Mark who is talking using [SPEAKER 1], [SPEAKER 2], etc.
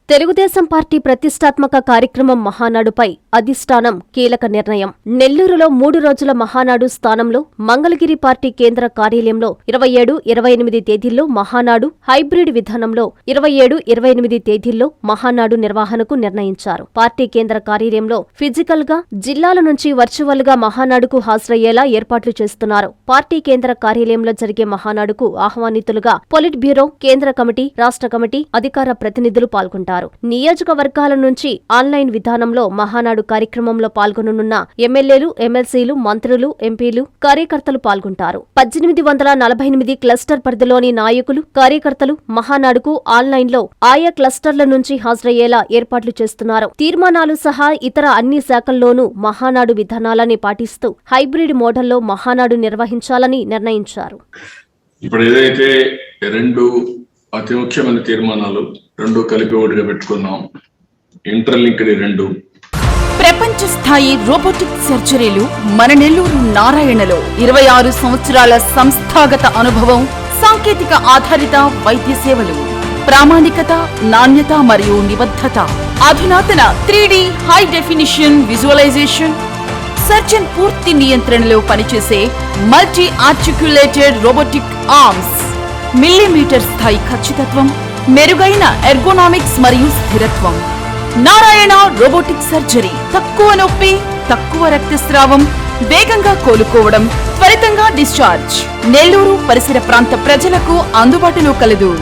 [SPEAKER 1] Telugu Desam party ప్రతిష్టాత్మక కార్యక్రమం మహానాడుపై అధిష్టానం కీలక నిర్ణయం. నెల్లూరులో 3 రోజుల మహానాడు స్థానంలో మంగళగిరి పార్టీ కేంద్ర కార్యాలయంలో 27, 28 తేదీల్లో మహానాడు, హైబ్రిడ్ విధానంలో 27, 28 తేదీల్లో మహానాడు నిర్వహణకు నిర్ణయించారు. పార్టీ కేంద్ర కార్యాలయంలో ఫిజికల్ గా, జిల్లాల నుంచి వర్చువల్ గా మహానాడుకు హాజరయ్యేలా ఏర్పాట్లు చేస్తున్నారు. పార్టీ కేంద్ర కార్యాలయంలో జరిగే మహానాడుకు ఆహ్వానితులుగా పొలిట్ బ్యూరో, కేంద్ర కమిటీ, రాష్ట్ర కమిటీ అధికార ప్రతినిధులు పాల్గొంటారు. నియోజకవర్గాల నుంచి ఆన్లైన్ విధానంలో మహానాడు కార్యక్రమంలో పాల్గొననున్న ఎమ్మెల్యేలు, ఎమ్మెల్సీలు, మంత్రులు, ఎంపీలు, కార్యకర్తలు పాల్గొంటారు. 1848 క్లస్టర్ పరిధిలోని నాయకులు, కార్యకర్తలు మహానాడుకు ఆన్లైన్లో ఆయా క్లస్టర్ల నుంచి హాజరయ్యేలా ఏర్పాట్లు చేస్తున్నారు. తీర్మానాలు సహా ఇతర అన్ని శాఖల్లోనూ మహానాడు విధానాలని పాటిస్తూ హైబ్రిడ్ మోడల్లో మహానాడు నిర్వహించాలని నిర్ణయించారు.
[SPEAKER 2] ఇప్పుడు ఏదైతే అతి ముఖ్యమైన తీర్మానాలు రెండు కలిపి ఒకటిగా పెట్టుకున్నాం. ఇంటర్లింక్డ్ 2
[SPEAKER 3] ప్రపంచ స్థాయి రోబోటిక్ సర్జరీలు మన నెల్లూరు నారాయణలో 26 సంవత్సరాల సంస్థాగత అనుభవం, సాంకేతిక ఆధారిత వైద్య సేవలు, ప్రామాణికత, నాణ్యత మరియు నిబద్ధత, అధునాతన 3D high definition visualisation, surgeon పూర్తి నియంత్రణలో పనిచేసే multi articulated robotic arms, millimetre స్థాయి ఖచ్చితత్వం, మెరుగైన ఎర్గోనామిక్స్ మరియు స్థిరత్వం. Narayana robotic surgery. తక్కువ నొప్పి, తక్కువ రక్తస్రావం, వేగంగా కోలుకోవడం, త్వరితంగా డిశ్చార్జ్. నెల్లూరు పరిసర ప్రాంత ప్రజలకు అందుబాటులో కలదు.